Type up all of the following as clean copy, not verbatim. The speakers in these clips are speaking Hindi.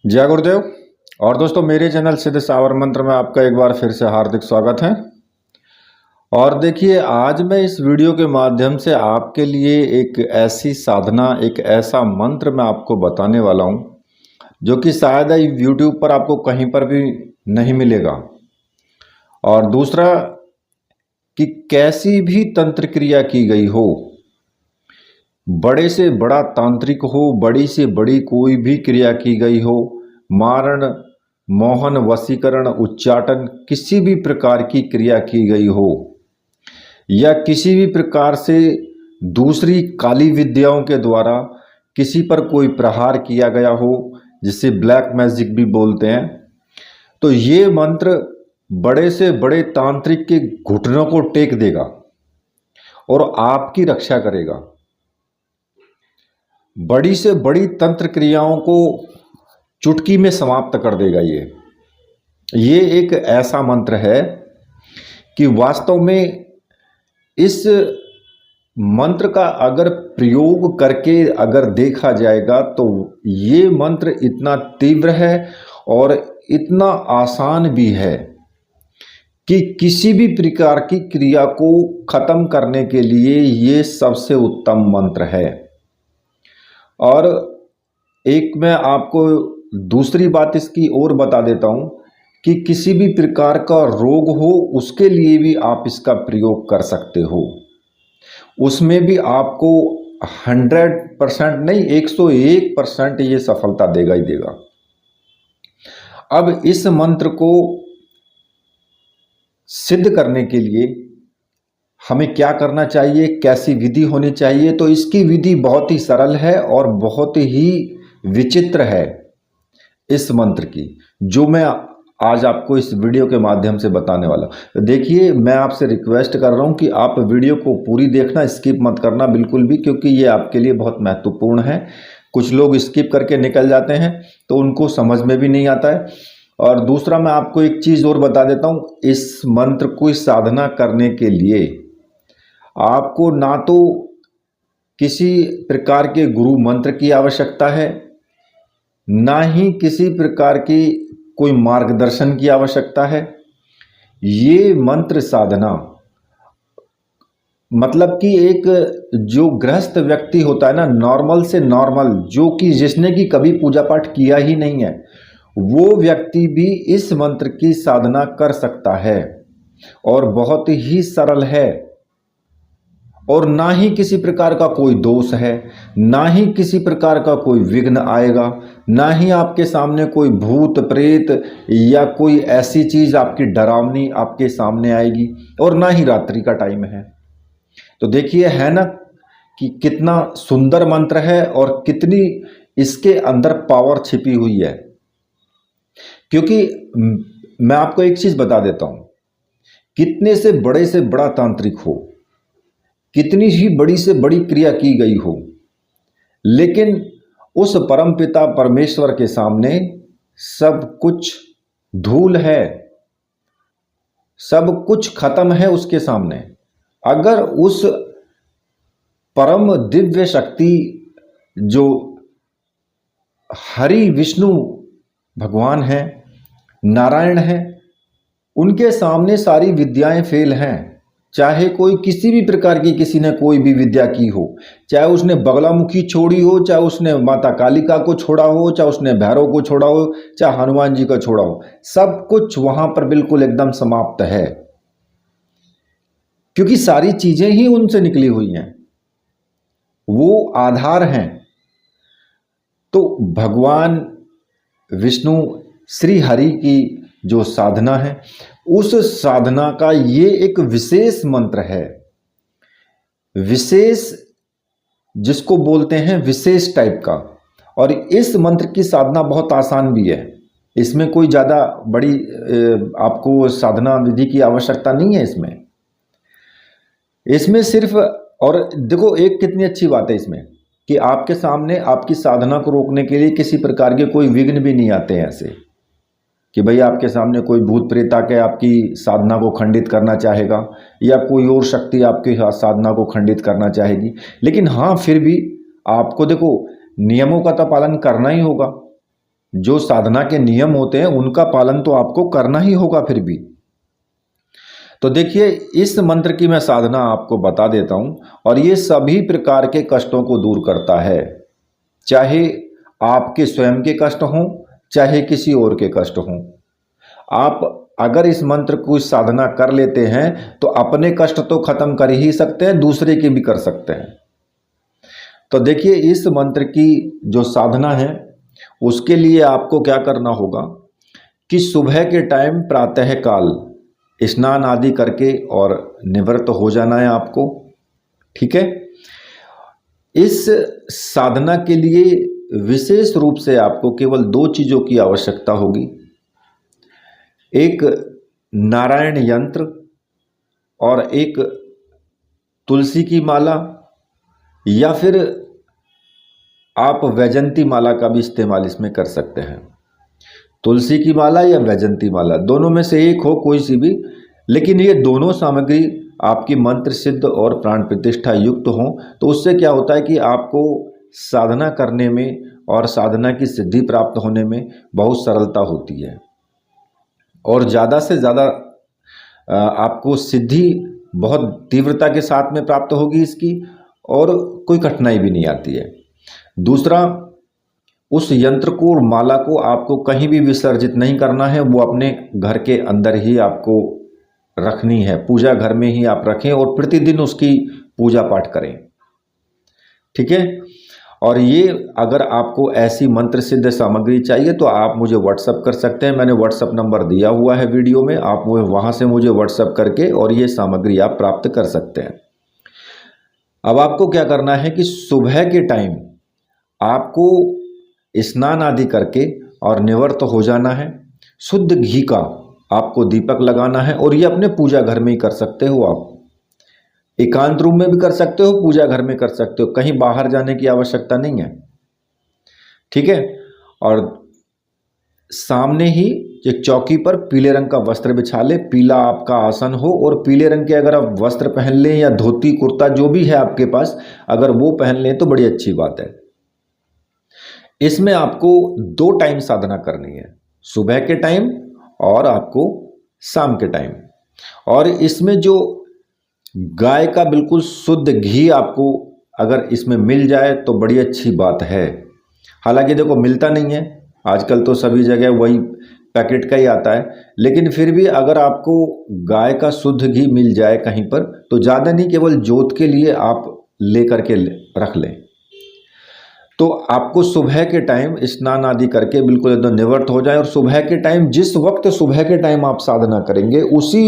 जय गुरुदेव। और दोस्तों, मेरे चैनल सिद्ध सावर मंत्र में आपका एक बार फिर से हार्दिक स्वागत है। और देखिए, आज मैं इस वीडियो के माध्यम से आपके लिए एक ऐसी साधना, एक ऐसा मंत्र मैं आपको बताने वाला हूँ जो कि शायद यूट्यूब पर आपको कहीं पर भी नहीं मिलेगा। और दूसरा कि कैसी भी तंत्र क्रिया की गई हो, बड़े से बड़ा तांत्रिक हो, बड़ी से बड़ी कोई भी क्रिया की गई हो, मारण, मोहन, वशीकरण, उच्चाटन, किसी भी प्रकार की क्रिया की गई हो, या किसी भी प्रकार से दूसरी काली विद्याओं के द्वारा किसी पर कोई प्रहार किया गया हो, जिसे ब्लैक मैजिक भी बोलते हैं, तो ये मंत्र बड़े से बड़े तांत्रिक के घुटनों को टेक देगा और आपकी रक्षा करेगा। बड़ी से बड़ी तंत्र क्रियाओं को चुटकी में समाप्त कर देगा। ये एक ऐसा मंत्र है कि वास्तव में इस मंत्र का अगर प्रयोग करके अगर देखा जाएगा तो ये मंत्र इतना तीव्र है और इतना आसान भी है कि किसी भी प्रकार की क्रिया को खत्म करने के लिए ये सबसे उत्तम मंत्र है। और एक मैं आपको दूसरी बात इसकी और बता देता हूं कि किसी भी प्रकार का रोग हो उसके लिए भी आप इसका प्रयोग कर सकते हो। उसमें भी आपको 100% नहीं, 101% ये सफलता देगा ही देगा। अब इस मंत्र को सिद्ध करने के लिए हमें क्या करना चाहिए, कैसी विधि होनी चाहिए, तो इसकी विधि बहुत ही सरल है और बहुत ही विचित्र है इस मंत्र की, जो मैं आज आपको इस वीडियो के माध्यम से बताने वाला। देखिए, मैं आपसे रिक्वेस्ट कर रहा हूं कि आप वीडियो को पूरी देखना, स्किप मत करना बिल्कुल भी, क्योंकि ये आपके लिए बहुत महत्वपूर्ण है। कुछ लोग स्किप करके निकल जाते हैं तो उनको समझ में भी नहीं आता है। और दूसरा, मैं आपको एक चीज़ और बता देता हूँ, इस मंत्र को साधना करने के लिए आपको ना तो किसी प्रकार के गुरु मंत्र की आवश्यकता है, ना ही किसी प्रकार की कोई मार्गदर्शन की आवश्यकता है। ये मंत्र साधना मतलब कि एक जो गृहस्थ व्यक्ति होता है ना, नॉर्मल से नॉर्मल, जो कि जिसने कि कभी पूजा पाठ किया ही नहीं है, वो व्यक्ति भी इस मंत्र की साधना कर सकता है और बहुत ही सरल है। और ना ही किसी प्रकार का कोई दोष है, ना ही किसी प्रकार का कोई विघ्न आएगा, ना ही आपके सामने कोई भूत प्रेत या कोई ऐसी चीज आपकी डरावनी आपके सामने आएगी, और ना ही रात्रि का टाइम है। तो देखिए, है ना कि कितना सुंदर मंत्र है और कितनी इसके अंदर पावर छिपी हुई है। क्योंकि मैं आपको एक चीज बता देता हूं, कितने से बड़ा तांत्रिक हो, कितनी ही बड़ी से बड़ी क्रिया की गई हो, लेकिन उस परमपिता परमेश्वर के सामने सब कुछ धूल है, सब कुछ खत्म है उसके सामने। अगर उस परम दिव्य शक्ति जो हरि विष्णु भगवान है, नारायण है, उनके सामने सारी विद्याएं फेल हैं। चाहे कोई किसी भी प्रकार की किसी ने कोई भी विद्या की हो, चाहे उसने बगलामुखी छोड़ी हो, चाहे उसने माता कालिका को छोड़ा हो, चाहे उसने भैरव को छोड़ा हो, चाहे हनुमान जी को छोड़ा हो, सब कुछ वहां पर बिल्कुल एकदम समाप्त है, क्योंकि सारी चीजें ही उनसे निकली हुई हैं, वो आधार हैं। तो भगवान विष्णु श्री हरि की जो साधना है, उस साधना का ये एक विशेष मंत्र है, विशेष, जिसको बोलते हैं विशेष टाइप का। और इस मंत्र की साधना बहुत आसान भी है, इसमें कोई ज़्यादा बड़ी आपको साधना विधि की आवश्यकता नहीं है। इसमें सिर्फ, और देखो एक कितनी अच्छी बात है इसमें कि आपके सामने आपकी साधना को रोकने के लिए किसी प्रकार के कोई विघ्न भी नहीं आते हैं, ऐसे कि भाई आपके सामने कोई भूत प्रेत आके आपकी साधना को खंडित करना चाहेगा, या कोई और शक्ति आपकी साधना को खंडित करना चाहेगी। लेकिन हाँ, फिर भी आपको देखो नियमों का तो पालन करना ही होगा। जो साधना के नियम होते हैं उनका पालन तो आपको करना ही होगा फिर भी। तो देखिए, इस मंत्र की मैं साधना आपको बता देता हूं, और ये सभी प्रकार के कष्टों को दूर करता है, चाहे आपके स्वयं के कष्ट हों, चाहे किसी और के कष्ट हों। आप अगर इस मंत्र को साधना कर लेते हैं तो अपने कष्ट तो खत्म कर ही सकते हैं, दूसरे के भी कर सकते हैं। तो देखिए, इस मंत्र की जो साधना है उसके लिए आपको क्या करना होगा कि सुबह के टाइम प्रातः काल स्नान आदि करके और निवृत्त हो जाना है आपको। ठीक है। इस साधना के लिए विशेष रूप से आपको केवल 2 चीज़ों की आवश्यकता होगी, एक नारायण यंत्र और एक तुलसी की माला, या फिर आप वैजंती माला का भी इस्तेमाल इसमें कर सकते हैं। तुलसी की माला या वैजंती माला, दोनों में से एक हो, कोई सी भी, लेकिन ये दोनों सामग्री आपकी मंत्र सिद्ध और प्राण प्रतिष्ठा युक्त हो, तो उससे क्या होता है कि आपको साधना करने में और साधना की सिद्धि प्राप्त होने में बहुत सरलता होती है, और ज़्यादा से ज़्यादा आपको सिद्धि बहुत तीव्रता के साथ में प्राप्त होगी इसकी, और कोई कठिनाई भी नहीं आती है। दूसरा, उस यंत्र को और माला को आपको कहीं भी विसर्जित नहीं करना है, वो अपने घर के अंदर ही आपको रखनी है, पूजा घर में ही आप रखें और प्रतिदिन उसकी पूजा पाठ करें। ठीक है। और ये अगर आपको ऐसी मंत्र सिद्ध सामग्री चाहिए तो आप मुझे व्हाट्सअप कर सकते हैं, मैंने व्हाट्सअप नंबर दिया हुआ है वीडियो में, आप वहाँ से मुझे व्हाट्सअप करके और ये सामग्री आप प्राप्त कर सकते हैं। अब आपको क्या करना है कि सुबह के टाइम आपको स्नान आदि करके और निवृत्त हो जाना है। शुद्ध घी का आपको दीपक लगाना है, और ये अपने पूजा घर में ही कर सकते हो, आप एकांत रूम में भी कर सकते हो, पूजा घर में कर सकते हो, कहीं बाहर जाने की आवश्यकता नहीं है। ठीक है। और सामने ही एक चौकी पर पीले रंग का वस्त्र बिछा ले, पीला आपका आसन हो, और पीले रंग के अगर आप वस्त्र पहन लें या धोती कुर्ता जो भी है आपके पास, अगर वो पहन लें तो बड़ी अच्छी बात है। इसमें आपको 2 टाइम साधना करनी है, सुबह के टाइम और आपको शाम के टाइम। और इसमें जो गाय का बिल्कुल शुद्ध घी आपको अगर इसमें मिल जाए तो बड़ी अच्छी बात है। हालांकि देखो, मिलता नहीं है आजकल, तो सभी जगह वही पैकेट का ही आता है, लेकिन फिर भी अगर आपको गाय का शुद्ध घी मिल जाए कहीं पर तो ज़्यादा नहीं, केवल जोत के लिए आप ले करके रख लें। तो आपको सुबह के टाइम स्नान आदि करके बिल्कुल एकदम निवृत्त हो जाए, और सुबह के टाइम, जिस वक्त सुबह के टाइम आप साधना करेंगे उसी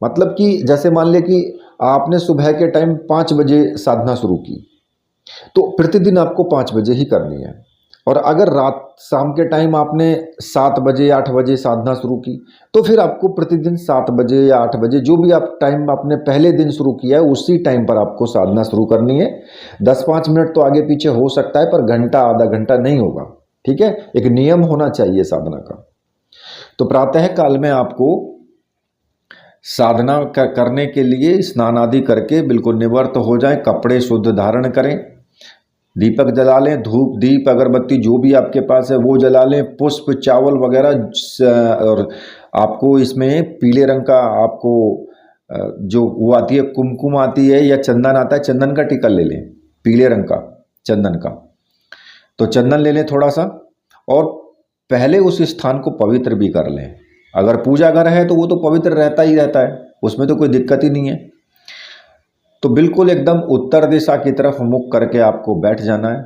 मतलब कि जैसे मान ले कि आपने सुबह के टाइम 5 बजे साधना शुरू की, तो प्रतिदिन आपको 5 बजे ही करनी है। और अगर शाम के टाइम आपने 7 बजे या 8 बजे साधना शुरू की, तो फिर आपको प्रतिदिन 7 बजे या 8 बजे, जो भी आप टाइम आपने पहले दिन शुरू किया है उसी टाइम पर आपको साधना शुरू करनी है। 10-5 मिनट तो आगे पीछे हो सकता है, पर घंटा आधा घंटा नहीं होगा। ठीक है। एक नियम होना चाहिए साधना का। तो प्रातः काल में आपको साधना करने के लिए स्नान आदि करके बिल्कुल निवृत्त हो जाएं, कपड़े शुद्ध धारण करें, दीपक जला लें, धूप दीप अगरबत्ती जो भी आपके पास है वो जला लें, पुष्प चावल वगैरह। और आपको इसमें पीले रंग का आपको जो वो आती है, कुमकुम आती है या चंदन आता है, चंदन का टीका ले लें, पीले रंग का चंदन का। तो चंदन ले लें थोड़ा सा, और पहले उस स्थान को पवित्र भी कर लें। अगर पूजा घर है तो वो तो पवित्र रहता ही रहता है, उसमें तो कोई दिक्कत ही नहीं है। तो बिल्कुल एकदम उत्तर दिशा की तरफ मुख करके आपको बैठ जाना है,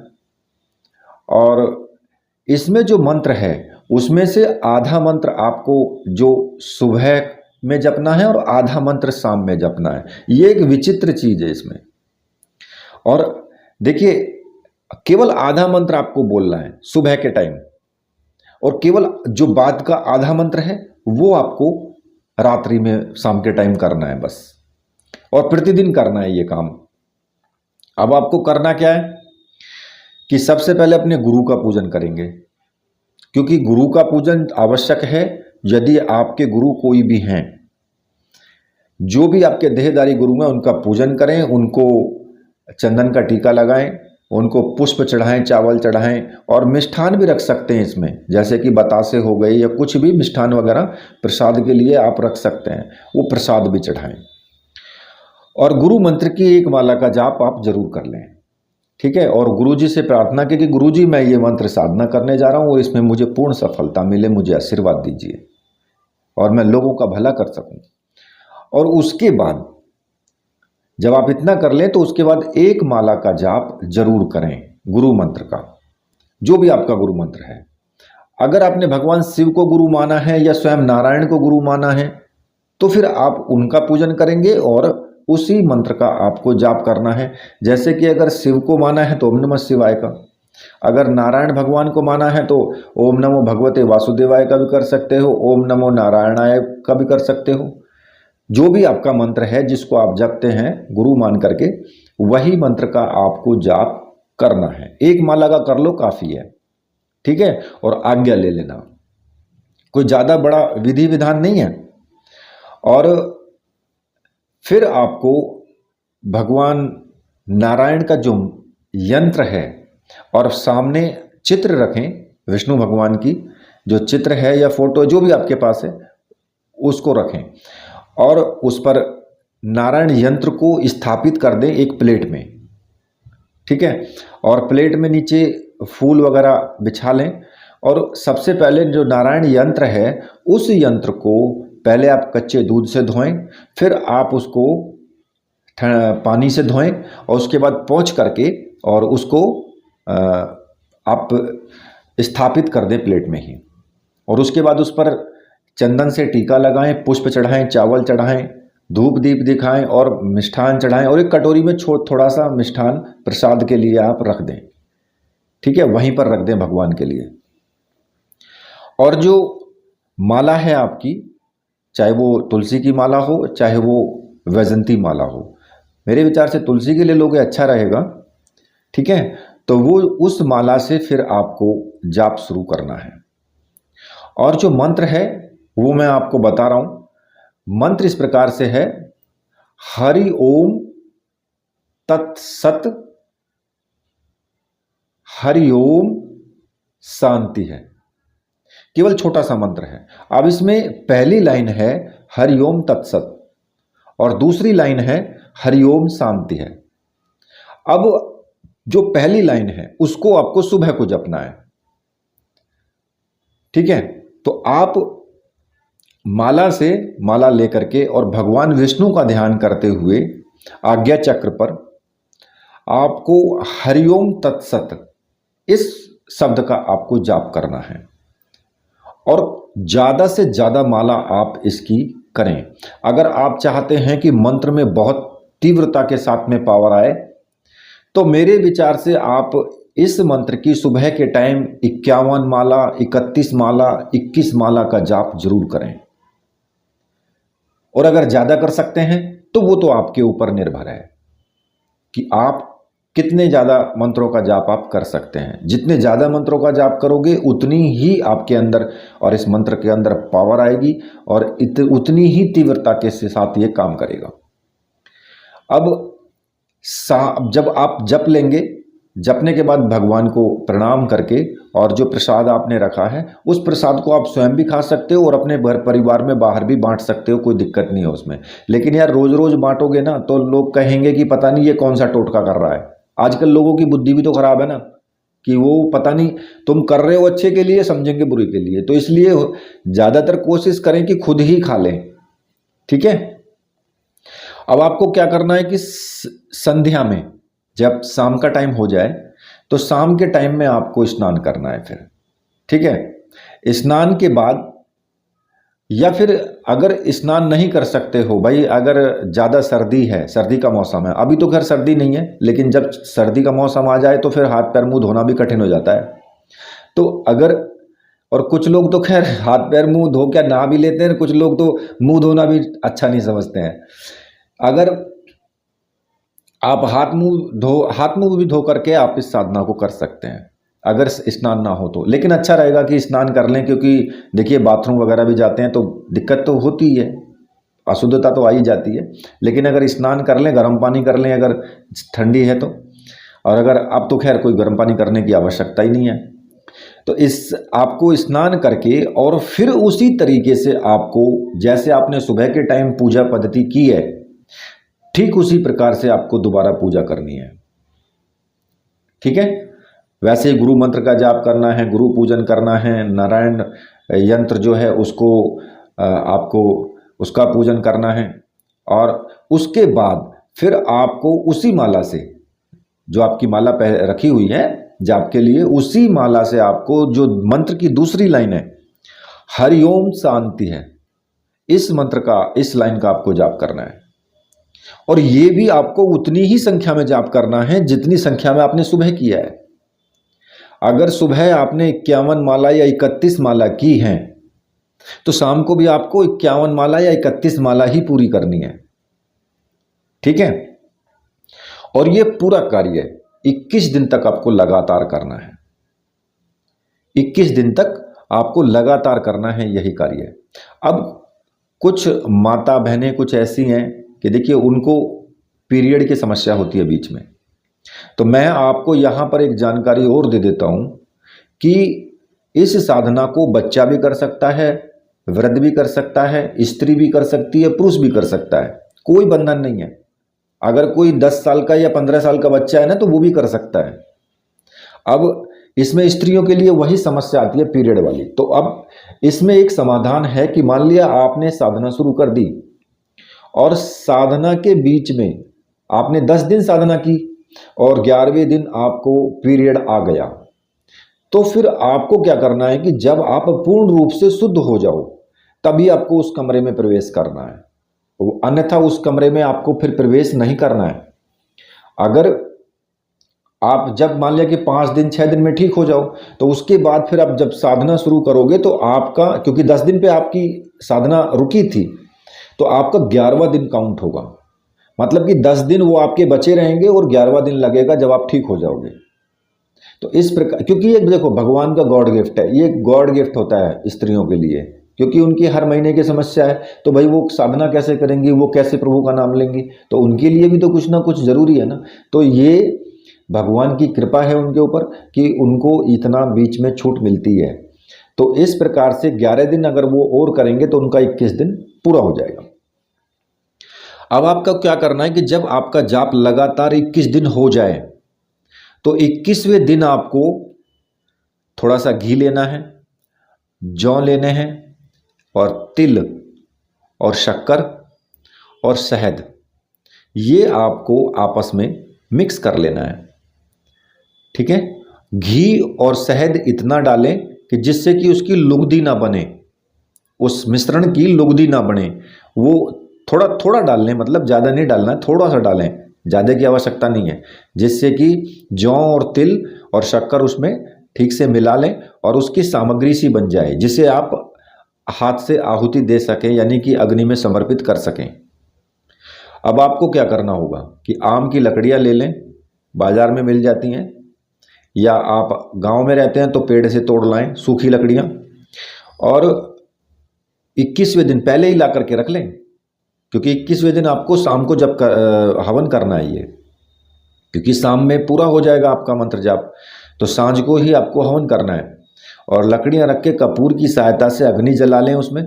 और इसमें जो मंत्र है उसमें से आधा मंत्र आपको जो सुबह में जपना है और आधा मंत्र शाम में जपना है। ये एक विचित्र चीज है इसमें। और देखिए, केवल आधा मंत्र आपको बोलना है सुबह के टाइम, और केवल जो बाद का आधा मंत्र है वो आपको रात्रि में शाम के टाइम करना है बस, और प्रतिदिन करना है ये काम। अब आपको करना क्या है कि सबसे पहले अपने गुरु का पूजन करेंगे, क्योंकि गुरु का पूजन आवश्यक है। यदि आपके गुरु कोई भी हैं, जो भी आपके देहधारी गुरु हैं, उनका पूजन करें, उनको चंदन का टीका लगाएं, उनको पुष्प चढ़ाएं, चावल चढ़ाएं और मिष्ठान भी रख सकते हैं इसमें, जैसे कि बतासे हो गई या कुछ भी मिष्ठान वगैरह प्रसाद के लिए आप रख सकते हैं, वो प्रसाद भी चढ़ाएं। और गुरु मंत्र की एक माला का जाप आप जरूर कर लें, ठीक है। और गुरुजी से प्रार्थना की कि गुरुजी मैं ये मंत्र साधना करने जा रहा हूँ और इसमें मुझे पूर्ण सफलता मिले, मुझे आशीर्वाद दीजिए और मैं लोगों का भला कर सकूं। और उसके बाद जब आप इतना कर लें तो उसके बाद एक माला का जाप जरूर करें गुरु मंत्र का, जो भी आपका गुरु मंत्र है। अगर आपने भगवान शिव को गुरु माना है या स्वयं नारायण को गुरु माना है तो फिर आप उनका पूजन करेंगे और उसी मंत्र का आपको जाप करना है। जैसे कि अगर शिव को माना है तो ओम नमः शिवाय का, अगर नारायण भगवान को माना है तो ओम नमो भगवते वासुदेवाय का भी कर सकते हो, ओम नमो नारायणाय का भी कर सकते हो। जो भी आपका मंत्र है जिसको आप जपते हैं गुरु मान करके, वही मंत्र का आपको जाप करना है। एक माला का कर लो, काफी है, ठीक है। और आज्ञा ले लेना, कोई ज्यादा बड़ा विधि विधान नहीं है। और फिर आपको भगवान नारायण का जो यंत्र है और सामने चित्र रखें, विष्णु भगवान की जो चित्र है या फोटो जो भी आपके पास है उसको रखें और उस पर नारायण यंत्र को स्थापित कर दें एक प्लेट में, ठीक है। और प्लेट में नीचे फूल वगैरह बिछा लें और सबसे पहले जो नारायण यंत्र है उस यंत्र को पहले आप कच्चे दूध से धोएं, फिर आप उसको पानी से धोएं और उसके बाद पोंछ करके और उसको आप स्थापित कर दें प्लेट में ही। और उसके बाद उस पर चंदन से टीका लगाएं, पुष्प चढ़ाएं, चावल चढ़ाएं, धूप दीप दिखाएं और मिष्ठान चढ़ाएं और एक कटोरी में थोड़ा सा मिष्ठान प्रसाद के लिए आप रख दें, ठीक है, वहीं पर रख दें भगवान के लिए। और जो माला है आपकी, चाहे वो तुलसी की माला हो चाहे वो वैजंती माला हो, मेरे विचार से तुलसी के लिए लोगे अच्छा रहेगा, ठीक है। तो वो उस माला से फिर आपको जाप शुरू करना है। और जो मंत्र है वो मैं आपको बता रहा हूं। मंत्र इस प्रकार से है, हरि ओम तत्सत, हरि ओम शांति है। केवल छोटा सा मंत्र है। अब इसमें पहली लाइन है हरि ओम तत्सत और दूसरी लाइन है हरि ओम शांति है। अब जो पहली लाइन है उसको आपको सुबह को जपना है, ठीक है। तो आप माला लेकर के और भगवान विष्णु का ध्यान करते हुए आज्ञा चक्र पर आपको हरिओम तत्सत इस शब्द का आपको जाप करना है और ज्यादा से ज्यादा माला आप इसकी करें। अगर आप चाहते हैं कि मंत्र में बहुत तीव्रता के साथ में पावर आए तो मेरे विचार से आप इस मंत्र की सुबह के टाइम 51 माला, 31 माला, 21 माला का जाप जरूर करें। और अगर ज्यादा कर सकते हैं तो वो तो आपके ऊपर निर्भर है कि आप कितने ज्यादा मंत्रों का जाप आप कर सकते हैं। जितने ज्यादा मंत्रों का जाप करोगे उतनी ही आपके अंदर और इस मंत्र के अंदर पावर आएगी और उतनी ही तीव्रता के साथ ये काम करेगा। अब जब आप जप लेंगे, जपने के बाद भगवान को प्रणाम करके और जो प्रसाद आपने रखा है उस प्रसाद को आप स्वयं भी खा सकते हो और अपने घर परिवार में बाहर भी बांट सकते हो, कोई दिक्कत नहीं है उसमें। लेकिन यार रोज रोज बांटोगे ना तो लोग कहेंगे कि पता नहीं ये कौन सा टोटका कर रहा है। आजकल लोगों की बुद्धि भी तो खराब है ना, कि वो पता नहीं तुम कर रहे हो अच्छे के लिए समझेंगे बुरे के लिए। तो इसलिए ज्यादातर कोशिश करें कि खुद ही खा लें, ठीक है। अब आपको क्या करना है कि संध्या में जब शाम का टाइम हो जाए तो शाम के टाइम में आपको स्नान करना है फिर, ठीक है। स्नान के बाद या फिर अगर स्नान नहीं कर सकते हो भाई, अगर ज़्यादा सर्दी है, सर्दी का मौसम है, अभी तो खैर सर्दी नहीं है लेकिन जब सर्दी का मौसम आ जाए तो फिर हाथ पैर मुंह धोना भी कठिन हो जाता है। तो अगर, और कुछ लोग तो खैर हाथ पैर मुंह धो क्या नहा भी लेते हैं, कुछ लोग तो मुंह धोना भी अच्छा नहीं समझते हैं। अगर आप हाथ मुंह भी धो करके आप इस साधना को कर सकते हैं अगर स्नान ना हो तो। लेकिन अच्छा रहेगा कि स्नान कर लें, क्योंकि देखिए बाथरूम वगैरह भी जाते हैं तो दिक्कत तो होती ही है, अशुद्धता तो आ ही जाती है। लेकिन अगर स्नान कर लें, गर्म पानी कर लें अगर ठंडी है तो, और अगर अब तो खैर कोई गर्म पानी करने की आवश्यकता ही नहीं है। तो इस आपको स्नान करके और फिर उसी तरीके से आपको, जैसे आपने सुबह के टाइम पूजा पद्धति की है, ठीक उसी प्रकार से आपको दोबारा पूजा करनी है। ठीक है। वैसे ही गुरु मंत्र का जाप करना है, गुरु पूजन करना है, नारायण यंत्र जो है उसको आपको उसका पूजन करना है। और उसके बाद फिर आपको उसी माला से, जो आपकी माला रखी हुई है जाप के लिए, उसी माला से आपको जो मंत्र की दूसरी लाइन है हरिओम शांति है, इस मंत्र का, इस लाइन का आपको जाप करना है। और ये भी आपको उतनी ही संख्या में जाप करना है जितनी संख्या में आपने सुबह किया है। अगर सुबह आपने 51 माला या 31 माला की हैं तो शाम को भी आपको 51 माला या 31 माला ही पूरी करनी है। ठीक है। और ये पूरा कार्य 21 दिन तक आपको लगातार करना है। 21 दिन तक आपको लगातार करना है, यही कार्य है। अब कुछ माता बहनें कुछ ऐसी हैं कि देखिए उनको पीरियड की समस्या होती है बीच में, तो मैं आपको यहाँ पर एक जानकारी और दे देता हूँ कि इस साधना को बच्चा भी कर सकता है, वृद्ध भी कर सकता है, स्त्री भी कर सकती है, पुरुष भी कर सकता है, कोई बंधन नहीं है। अगर कोई 10 साल का या 15 साल का बच्चा है ना तो वो भी कर सकता है। अब इसमें स्त्रियों के लिए वही समस्या आती है पीरियड वाली। तो अब इसमें एक समाधान है कि मान लिया आपने साधना शुरू कर दी और साधना के बीच में आपने 10 दिन साधना की और 11वें दिन आपको पीरियड आ गया, तो फिर आपको क्या करना है कि जब आप पूर्ण रूप से शुद्ध हो जाओ तभी आपको उस कमरे में प्रवेश करना है, अन्यथा उस कमरे में आपको फिर प्रवेश नहीं करना है। अगर आप जब मान लिया कि 5 दिन 6 दिन में ठीक हो जाओ तो उसके बाद फिर आप जब साधना शुरू करोगे तो आपका, क्योंकि 10 दिन पे आपकी साधना रुकी थी, तो आपका 11वां दिन काउंट होगा। मतलब कि 10 दिन वो आपके बचे रहेंगे और 11वां दिन लगेगा जब आप ठीक हो जाओगे। तो इस प्रकार, क्योंकि ये देखो भगवान का गॉड गिफ्ट है, ये गॉड गिफ्ट होता है स्त्रियों के लिए, क्योंकि उनकी हर महीने की समस्या है। तो भाई वो साधना कैसे करेंगी, वो कैसे प्रभु का नाम लेंगी, तो उनके लिए भी तो कुछ ना कुछ जरूरी है ना। तो ये भगवान की कृपा है उनके ऊपर कि उनको इतना बीच में छूट मिलती है। तो इस प्रकार से 11 दिन अगर वो और करेंगे तो उनका 21 दिन पूरा हो जाएगा। अब आपका क्या करना है कि जब आपका जाप लगातार 21 दिन हो जाए तो 21वें दिन आपको थोड़ा सा घी लेना है, जौ लेने हैं और तिल और शक्कर और शहद, ये आपको आपस में मिक्स कर लेना है। ठीक है। घी और शहद इतना डालें कि जिससे कि उसकी लुगदी ना बने, उस मिश्रण की लुगदी ना बने। वो थोड़ा थोड़ा डालने, मतलब ज़्यादा नहीं डालना है, थोड़ा सा डालें, ज़्यादा की आवश्यकता नहीं है, जिससे कि जौ और तिल और शक्कर उसमें ठीक से मिला लें और उसकी सामग्री सी बन जाए, जिसे आप हाथ से आहुति दे सकें, यानी कि अग्नि में समर्पित कर सकें। अब आपको क्या करना होगा कि आम की लकड़ियाँ ले लें, बाजार में मिल जाती हैं, या आप गांव में रहते हैं तो पेड़ से तोड़ लाएं सूखी लकड़ियाँ, और 21वें दिन पहले ही ला करके रख लें, क्योंकि 21वें दिन आपको शाम को जब हवन करना है ये, क्योंकि शाम में पूरा हो जाएगा आपका मंत्र जाप, तो सांझ को ही आपको हवन करना है। और लकड़ियाँ रख के कपूर की सहायता से अग्नि जला लें उसमें,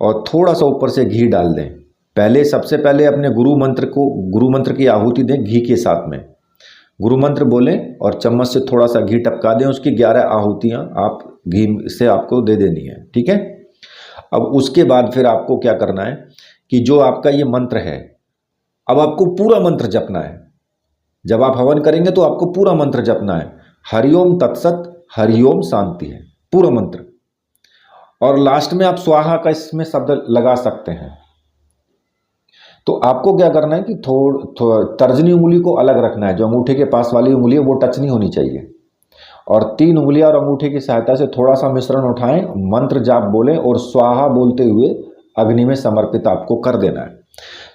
और थोड़ा सा ऊपर से घी डाल दें। पहले सबसे पहले अपने गुरु मंत्र की आहुति दें घी के साथ में, गुरु मंत्र बोलें और चम्मच से थोड़ा सा घी टपका दें, उसकी 11 आहुतियाँ आप घी से आपको दे देनी है। ठीक है। अब उसके बाद फिर आपको क्या करना है कि जो आपका ये मंत्र है, अब आपको पूरा मंत्र जपना है। जब आप हवन करेंगे तो आपको पूरा मंत्र जपना है, हरिओम तत्सत हरिओम शांति है, पूरा मंत्र। और लास्ट में आप स्वाहा का इसमें शब्द लगा सकते हैं। तो आपको क्या करना है कि तर्जनी उंगली को अलग रखना है, जो अंगूठे के पास वाली उंगली है वो टच नहीं होनी चाहिए, और 3 उंगलियां और अंगूठे की सहायता से थोड़ा सा मिश्रण उठाएं, मंत्र जाप बोलें और स्वाहा बोलते हुए अग्नि में समर्पित आपको कर देना है।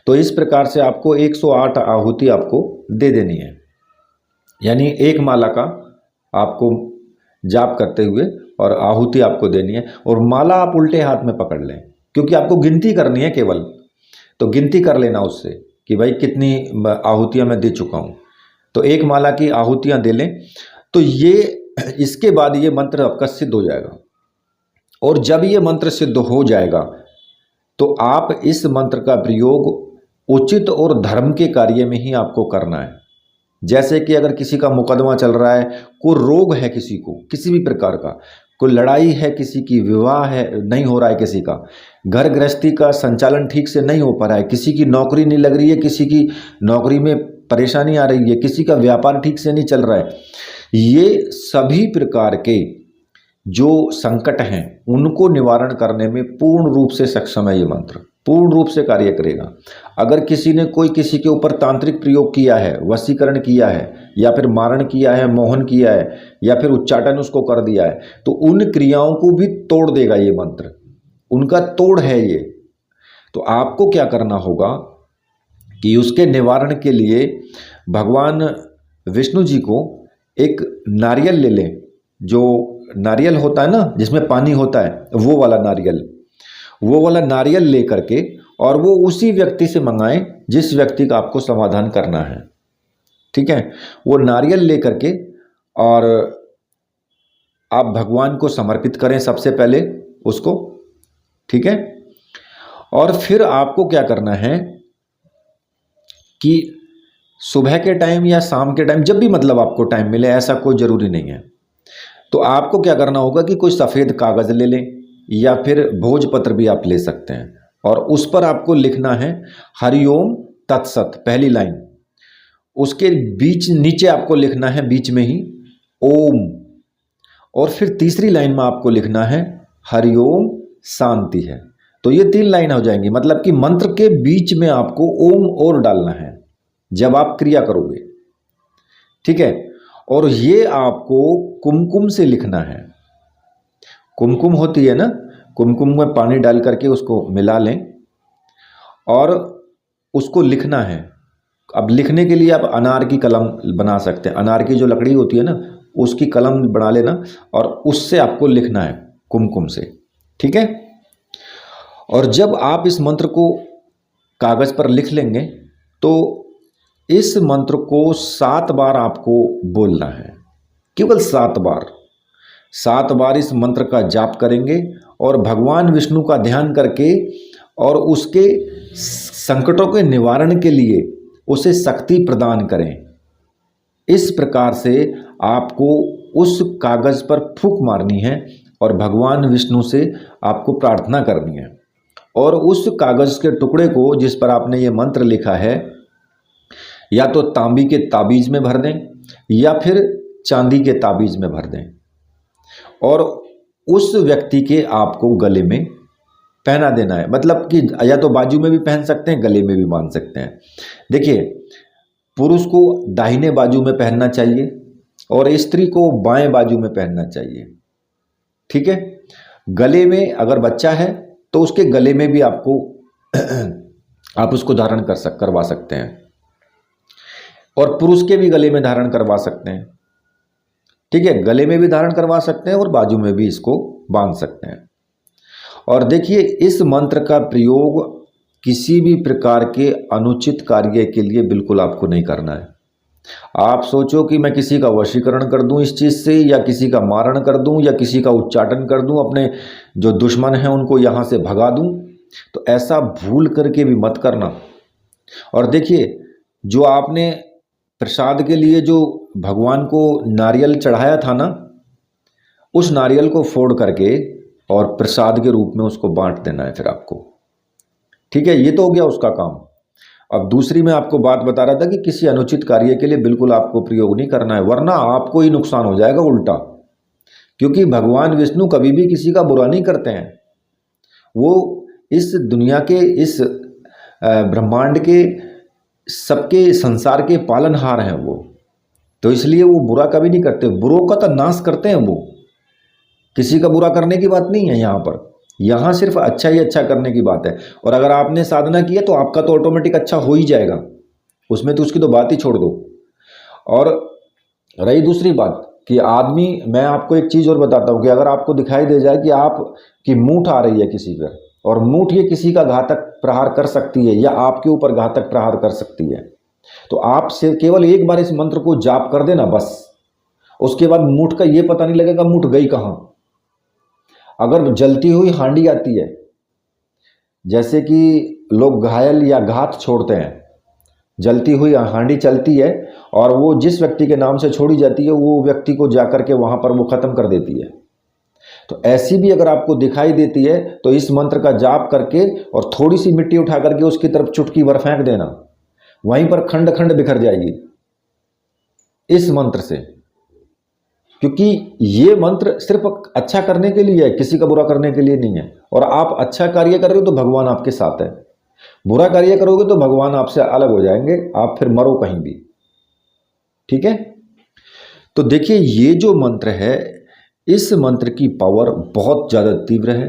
तो इस प्रकार से आपको 108 आहुति आपको दे देनी है, यानी एक माला का आपको जाप करते हुए और आहुति आपको देनी है। और माला आप उल्टे हाथ में पकड़ लें, क्योंकि आपको गिनती करनी है केवल, तो गिनती कर लेना उससे कि भाई कितनी आहुतियाँ मैं दे चुका हूँ। तो 1 माला की आहुतियां दे लें। तो ये इसके बाद ये मंत्र आपका सिद्ध हो जाएगा। और जब ये मंत्र सिद्ध हो जाएगा तो आप इस मंत्र का प्रयोग उचित और धर्म के कार्य में ही आपको करना है। जैसे कि अगर किसी का मुकदमा चल रहा है, कोई रोग है किसी को, किसी भी प्रकार का, कोई लड़ाई है किसी की, विवाह है नहीं हो रहा है किसी का, घर गृहस्थी का संचालन ठीक से नहीं हो पा रहा है, किसी की नौकरी नहीं लग रही है, किसी की नौकरी में परेशानी आ रही है, किसी का व्यापार ठीक से नहीं चल रहा है, ये सभी प्रकार के जो संकट हैं उनको निवारण करने में पूर्ण रूप से सक्षम है। ये मंत्र पूर्ण रूप से कार्य करेगा। अगर किसी ने कोई किसी के ऊपर तांत्रिक प्रयोग किया है, वशीकरण किया है, या फिर मारण किया है, मोहन किया है, या फिर उच्चाटन उसको कर दिया है, तो उन क्रियाओं को भी तोड़ देगा ये मंत्र, उनका तोड़ है ये। तो आपको क्या करना होगा कि उसके निवारण के लिए भगवान विष्णु जी को एक नारियल ले लें। जो नारियल होता है ना जिसमें पानी होता है, वो वाला नारियल ले करके, और वो उसी व्यक्ति से मंगाएं जिस व्यक्ति का आपको समाधान करना है। ठीक है, वो नारियल ले करके और आप भगवान को समर्पित करें सबसे पहले उसको। ठीक है, और फिर आपको क्या करना है कि सुबह के टाइम या शाम के टाइम, जब भी मतलब आपको टाइम मिले, ऐसा कोई ज़रूरी नहीं है, तो आपको क्या करना होगा कि कोई सफ़ेद कागज़ ले लें या फिर भोजपत्र भी आप ले सकते हैं, और उस पर आपको लिखना है हरिओम तत्सत, पहली लाइन। उसके बीच नीचे आपको लिखना है बीच में ही ओम, और फिर तीसरी लाइन में आपको लिखना है हरिओम शांति है। तो ये 3 लाइन हो जाएंगी, मतलब कि मंत्र के बीच में आपको ओम और डालना है जब आप क्रिया करोगे। ठीक है, और ये आपको कुमकुम से लिखना है। कुमकुम होती है ना, कुमकुम में पानी डाल करके उसको मिला लें और उसको लिखना है। अब लिखने के लिए आप अनार की कलम बना सकते हैं, अनार की जो लकड़ी होती है ना उसकी कलम बना लेना, और उससे आपको लिखना है कुमकुम से। ठीक है, और जब आप इस मंत्र को कागज़ पर लिख लेंगे तो इस मंत्र को 7 बार आपको बोलना है, केवल 7 बार। 7 बार इस मंत्र का जाप करेंगे और भगवान विष्णु का ध्यान करके और उसके संकटों के निवारण के लिए उसे शक्ति प्रदान करें। इस प्रकार से आपको उस कागज़ पर फूंक मारनी है और भगवान विष्णु से आपको प्रार्थना करनी है, और उस कागज़ के टुकड़े को जिस पर आपने ये मंत्र लिखा है या तो तांबी के ताबीज़ में भर दें या फिर चांदी के ताबीज़ में भर दें, और उस व्यक्ति के आपको गले में पहना देना है। मतलब कि या तो बाजू में भी पहन सकते हैं, गले में भी बांध सकते हैं। देखिए, पुरुष को दाहिने बाजू में पहनना चाहिए और स्त्री को बाएं बाजू में पहनना चाहिए। ठीक है, गले में अगर बच्चा है तो उसके गले में भी आपको आप उसको धारण करवा सकते हैं, और पुरुष के भी गले में धारण करवा सकते हैं। ठीक है, गले में भी धारण करवा सकते हैं और बाजू में भी इसको बांध सकते हैं। और देखिए, इस मंत्र का प्रयोग किसी भी प्रकार के अनुचित कार्य के लिए बिल्कुल आपको नहीं करना है। आप सोचो कि मैं किसी का वशीकरण कर दूं इस चीज़ से, या किसी का मारण कर दूं, या किसी का उच्चाटन कर दूं, अपने जो दुश्मन हैं उनको यहाँ से भगा दूं, तो ऐसा भूल करके भी मत करना। और देखिए, जो आपने प्रसाद के लिए जो भगवान को नारियल चढ़ाया था ना, उस नारियल को फोड़ करके और प्रसाद के रूप में उसको बांट देना है फिर आपको। ठीक है, ये तो हो गया उसका काम। अब दूसरी मैं आपको बात बता रहा था कि किसी अनुचित कार्य के लिए बिल्कुल आपको प्रयोग नहीं करना है, वरना आपको ही नुकसान हो जाएगा उल्टा। क्योंकि भगवान विष्णु कभी भी किसी का बुरा नहीं करते हैं, वो इस दुनिया के, इस ब्रह्मांड के, सबके संसार के पालनहार हैं वो, तो इसलिए वो बुरा कभी नहीं करते, बुरों का तो नाश करते हैं वो। किसी का बुरा करने की बात नहीं है यहाँ पर, यहाँ सिर्फ अच्छा ही अच्छा करने की बात है। और अगर आपने साधना की है तो आपका तो ऑटोमेटिक अच्छा हो ही जाएगा, उसमें तो उसकी तो बात ही छोड़ दो। और रही दूसरी बात कि आदमी, मैं आपको एक चीज़ और बताता हूँ कि अगर आपको दिखाई दे जाए कि आपकी मूठ आ रही है किसी पर, और मूठ ये किसी का घातक प्रहार कर सकती है या आपके ऊपर घातक प्रहार कर सकती है, तो आप से केवल एक बार इस मंत्र को जाप कर देना बस, उसके बाद मूठ का ये पता नहीं लगेगा मूठ गई कहाँ। अगर जलती हुई हांडी आती है, जैसे कि लोग घायल या घात छोड़ते हैं, जलती हुई हांडी चलती है और वो जिस व्यक्ति के नाम से छोड़ी जाती है वो व्यक्ति को जाकर के वहां पर वो खत्म कर देती है। तो ऐसी भी अगर आपको दिखाई देती है तो इस मंत्र का जाप करके और थोड़ी सी मिट्टी उठा करके उसकी तरफ चुटकी भर फेंक देना, वहीं पर खंड खंड बिखर जाएगी इस मंत्र से। क्योंकि ये मंत्र सिर्फ अच्छा करने के लिए है, किसी का बुरा करने के लिए नहीं है। और आप अच्छा कार्य कर रहे हो तो भगवान आपके साथ है, बुरा कार्य करोगे तो भगवान आपसे अलग हो जाएंगे, आप फिर मरो कहीं भी। ठीक है, तो देखिए ये जो मंत्र है, इस मंत्र की पावर बहुत ज़्यादा तीव्र है।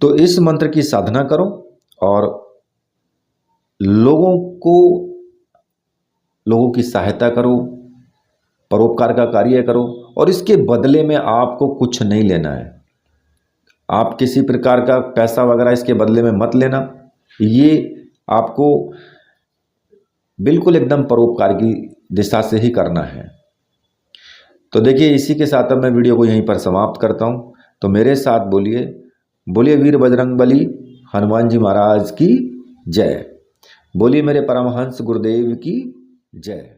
तो इस मंत्र की साधना करो और लोगों की सहायता करो, परोपकार का कार्य करो, और इसके बदले में आपको कुछ नहीं लेना है। आप किसी प्रकार का पैसा वगैरह इसके बदले में मत लेना, ये आपको बिल्कुल एकदम परोपकार की दिशा से ही करना है। तो देखिए इसी के साथ अब मैं वीडियो को यहीं पर समाप्त करता हूँ। तो मेरे साथ बोलिए, बोलिए वीर बजरंगबली हनुमान जी महाराज की जय, बोलिए मेरे परमहंस गुरुदेव की जय।